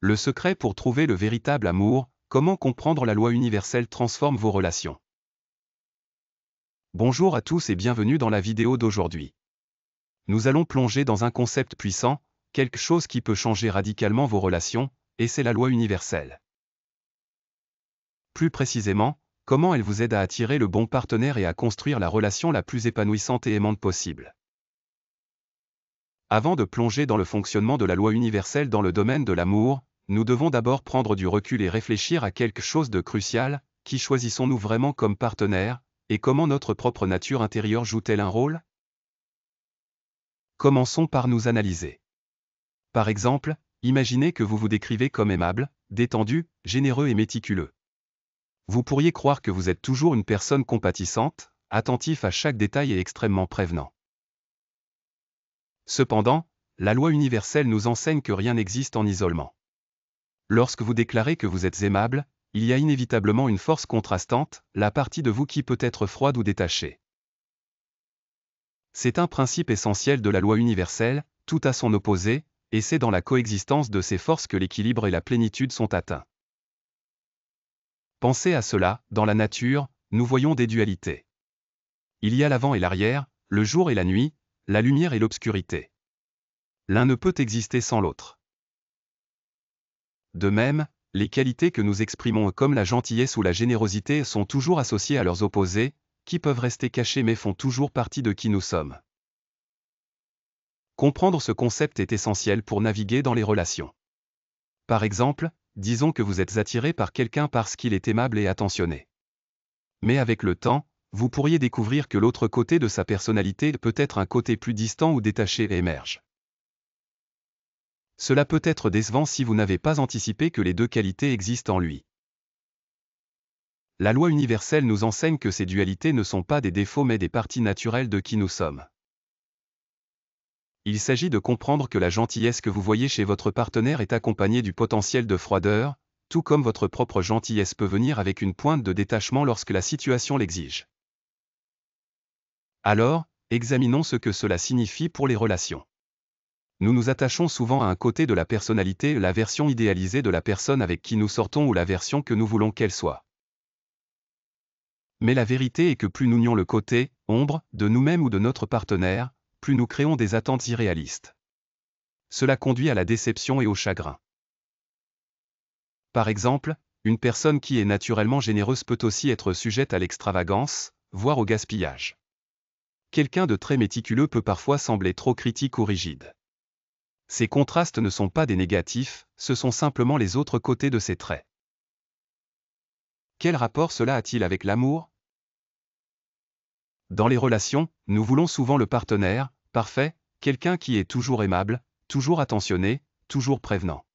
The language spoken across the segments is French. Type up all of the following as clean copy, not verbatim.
Le secret pour trouver le véritable amour, comment comprendre la loi universelle transforme vos relations. Bonjour à tous et bienvenue dans la vidéo d'aujourd'hui. Nous allons plonger dans un concept puissant, quelque chose qui peut changer radicalement vos relations, et c'est la loi universelle. Plus précisément, comment elle vous aide à attirer le bon partenaire et à construire la relation la plus épanouissante et aimante possible. Avant de plonger dans le fonctionnement de la loi universelle dans le domaine de l'amour, nous devons d'abord prendre du recul et réfléchir à quelque chose de crucial: qui choisissons-nous vraiment comme partenaire, et comment notre propre nature intérieure joue-t-elle un rôle? Commençons par nous analyser. Par exemple, imaginez que vous vous décrivez comme aimable, détendu, généreux et méticuleux. Vous pourriez croire que vous êtes toujours une personne compatissante, attentif à chaque détail et extrêmement prévenant. Cependant, la loi universelle nous enseigne que rien n'existe en isolement. Lorsque vous déclarez que vous êtes aimable, il y a inévitablement une force contrastante, la partie de vous qui peut être froide ou détachée. C'est un principe essentiel de la loi universelle, tout a son opposé, et c'est dans la coexistence de ces forces que l'équilibre et la plénitude sont atteints. Pensez à cela, dans la nature, nous voyons des dualités. Il y a l'avant et l'arrière, le jour et la nuit, la lumière et l'obscurité. L'un ne peut exister sans l'autre. De même, les qualités que nous exprimons comme la gentillesse ou la générosité sont toujours associées à leurs opposés, qui peuvent rester cachés mais font toujours partie de qui nous sommes. Comprendre ce concept est essentiel pour naviguer dans les relations. Par exemple, disons que vous êtes attiré par quelqu'un parce qu'il est aimable et attentionné. Mais avec le temps, vous pourriez découvrir que l'autre côté de sa personnalité peut être un côté plus distant ou détaché et émerge. Cela peut être décevant si vous n'avez pas anticipé que les deux qualités existent en lui. La loi universelle nous enseigne que ces dualités ne sont pas des défauts mais des parties naturelles de qui nous sommes. Il s'agit de comprendre que la gentillesse que vous voyez chez votre partenaire est accompagnée du potentiel de froideur, tout comme votre propre gentillesse peut venir avec une pointe de détachement lorsque la situation l'exige. Alors, examinons ce que cela signifie pour les relations. Nous nous attachons souvent à un côté de la personnalité, la version idéalisée de la personne avec qui nous sortons ou la version que nous voulons qu'elle soit. Mais la vérité est que plus nous nions le côté ombre de nous-mêmes ou de notre partenaire, plus nous créons des attentes irréalistes. Cela conduit à la déception et au chagrin. Par exemple, une personne qui est naturellement généreuse peut aussi être sujette à l'extravagance, voire au gaspillage. Quelqu'un de très méticuleux peut parfois sembler trop critique ou rigide. Ces contrastes ne sont pas des négatifs, ce sont simplement les autres côtés de ces traits. Quel rapport cela a-t-il avec l'amour? Dans les relations, nous voulons souvent le partenaire parfait, quelqu'un qui est toujours aimable, toujours attentionné, toujours prévenant.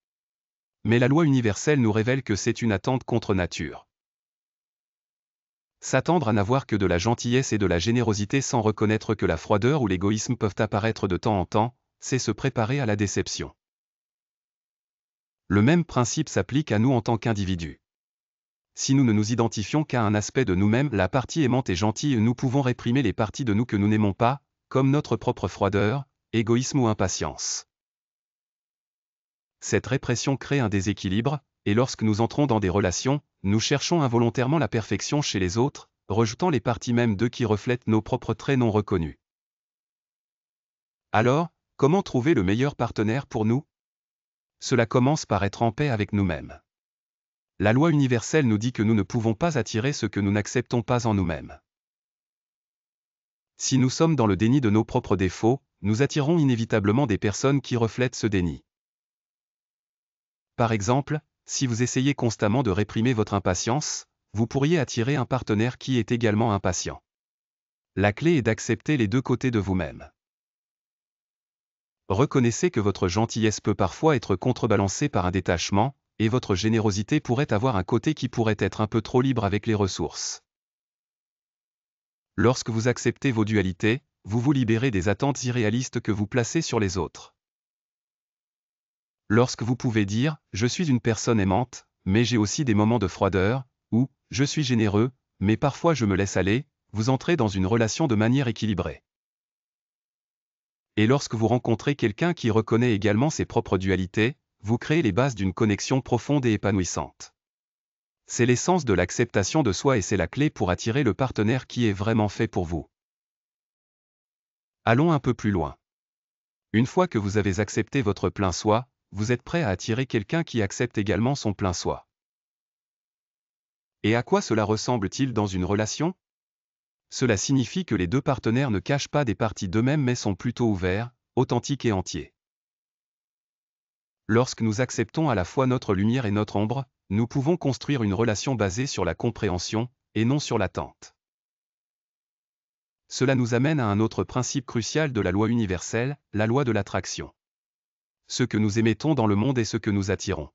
Mais la loi universelle nous révèle que c'est une attente contre nature. S'attendre à n'avoir que de la gentillesse et de la générosité sans reconnaître que la froideur ou l'égoïsme peuvent apparaître de temps en temps, c'est se préparer à la déception. Le même principe s'applique à nous en tant qu'individus. Si nous ne nous identifions qu'à un aspect de nous-mêmes, la partie aimante et gentille, nous pouvons réprimer les parties de nous que nous n'aimons pas, comme notre propre froideur, égoïsme ou impatience. Cette répression crée un déséquilibre, et lorsque nous entrons dans des relations, nous cherchons involontairement la perfection chez les autres, rejetant les parties mêmes d'eux qui reflètent nos propres traits non reconnus. Alors, comment trouver le meilleur partenaire pour nous? Cela commence par être en paix avec nous-mêmes. La loi universelle nous dit que nous ne pouvons pas attirer ce que nous n'acceptons pas en nous-mêmes. Si nous sommes dans le déni de nos propres défauts, nous attirons inévitablement des personnes qui reflètent ce déni. Par exemple, si vous essayez constamment de réprimer votre impatience, vous pourriez attirer un partenaire qui est également impatient. La clé est d'accepter les deux côtés de vous-même. Reconnaissez que votre gentillesse peut parfois être contrebalancée par un détachement, et votre générosité pourrait avoir un côté qui pourrait être un peu trop libre avec les ressources. Lorsque vous acceptez vos dualités, vous vous libérez des attentes irréalistes que vous placez sur les autres. Lorsque vous pouvez dire « je suis une personne aimante, mais j'ai aussi des moments de froideur » ou « je suis généreux, mais parfois je me laisse aller », vous entrez dans une relation de manière équilibrée. Et lorsque vous rencontrez quelqu'un qui reconnaît également ses propres dualités, vous créez les bases d'une connexion profonde et épanouissante. C'est l'essence de l'acceptation de soi et c'est la clé pour attirer le partenaire qui est vraiment fait pour vous. Allons un peu plus loin. Une fois que vous avez accepté votre plein soi, vous êtes prêt à attirer quelqu'un qui accepte également son plein soi. Et à quoi cela ressemble-t-il dans une relation? Cela signifie que les deux partenaires ne cachent pas des parties d'eux-mêmes mais sont plutôt ouverts, authentiques et entiers. Lorsque nous acceptons à la fois notre lumière et notre ombre, nous pouvons construire une relation basée sur la compréhension, et non sur l'attente. Cela nous amène à un autre principe crucial de la loi universelle, la loi de l'attraction. Ce que nous émettons dans le monde est ce que nous attirons.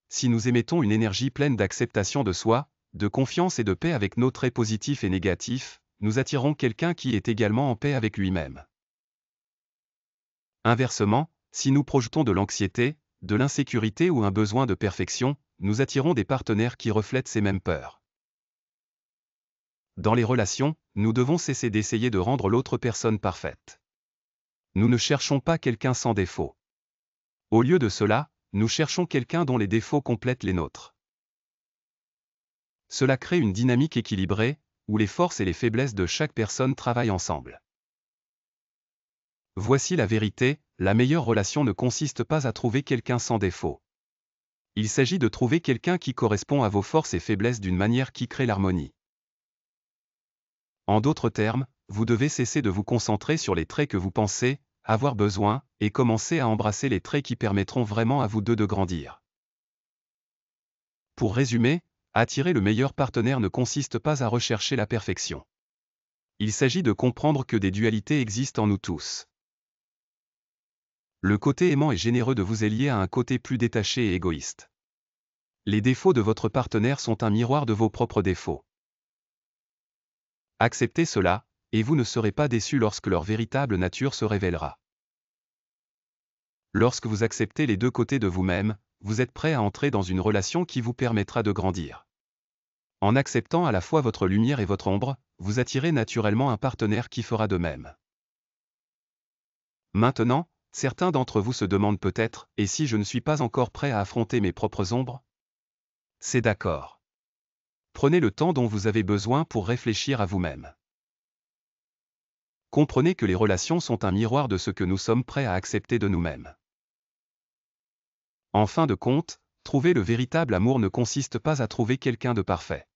Si nous émettons une énergie pleine d'acceptation de soi, de confiance et de paix avec nos traits positifs et négatifs, nous attirons quelqu'un qui est également en paix avec lui-même. Inversement, si nous projetons de l'anxiété, de l'insécurité ou un besoin de perfection, nous attirons des partenaires qui reflètent ces mêmes peurs. Dans les relations, nous devons cesser d'essayer de rendre l'autre personne parfaite. Nous ne cherchons pas quelqu'un sans défaut. Au lieu de cela, nous cherchons quelqu'un dont les défauts complètent les nôtres. Cela crée une dynamique équilibrée, où les forces et les faiblesses de chaque personne travaillent ensemble. Voici la vérité, la meilleure relation ne consiste pas à trouver quelqu'un sans défaut. Il s'agit de trouver quelqu'un qui correspond à vos forces et faiblesses d'une manière qui crée l'harmonie. En d'autres termes, vous devez cesser de vous concentrer sur les traits que vous pensez avoir besoin, et commencer à embrasser les traits qui permettront vraiment à vous deux de grandir. Pour résumer, attirer le meilleur partenaire ne consiste pas à rechercher la perfection. Il s'agit de comprendre que des dualités existent en nous tous. Le côté aimant et généreux de vous est lié à un côté plus détaché et égoïste. Les défauts de votre partenaire sont un miroir de vos propres défauts. Acceptez cela, et vous ne serez pas déçus lorsque leur véritable nature se révélera. Lorsque vous acceptez les deux côtés de vous-même, vous êtes prêt à entrer dans une relation qui vous permettra de grandir. En acceptant à la fois votre lumière et votre ombre, vous attirez naturellement un partenaire qui fera de même. Maintenant, certains d'entre vous se demandent peut-être, et si je ne suis pas encore prêt à affronter mes propres ombres? C'est d'accord. Prenez le temps dont vous avez besoin pour réfléchir à vous-même. Comprenez que les relations sont un miroir de ce que nous sommes prêts à accepter de nous-mêmes. En fin de compte, trouver le véritable amour ne consiste pas à trouver quelqu'un de parfait.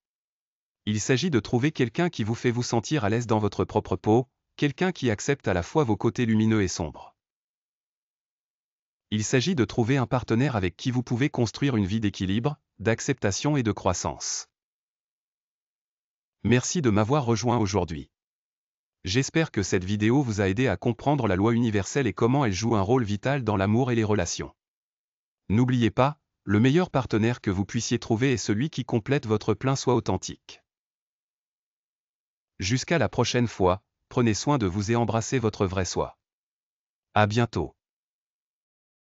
Il s'agit de trouver quelqu'un qui vous fait vous sentir à l'aise dans votre propre peau, quelqu'un qui accepte à la fois vos côtés lumineux et sombres. Il s'agit de trouver un partenaire avec qui vous pouvez construire une vie d'équilibre, d'acceptation et de croissance. Merci de m'avoir rejoint aujourd'hui. J'espère que cette vidéo vous a aidé à comprendre la loi universelle et comment elle joue un rôle vital dans l'amour et les relations. N'oubliez pas, le meilleur partenaire que vous puissiez trouver est celui qui complète votre plein soi authentique. Jusqu'à la prochaine fois, prenez soin de vous et embrassez votre vrai soi. À bientôt.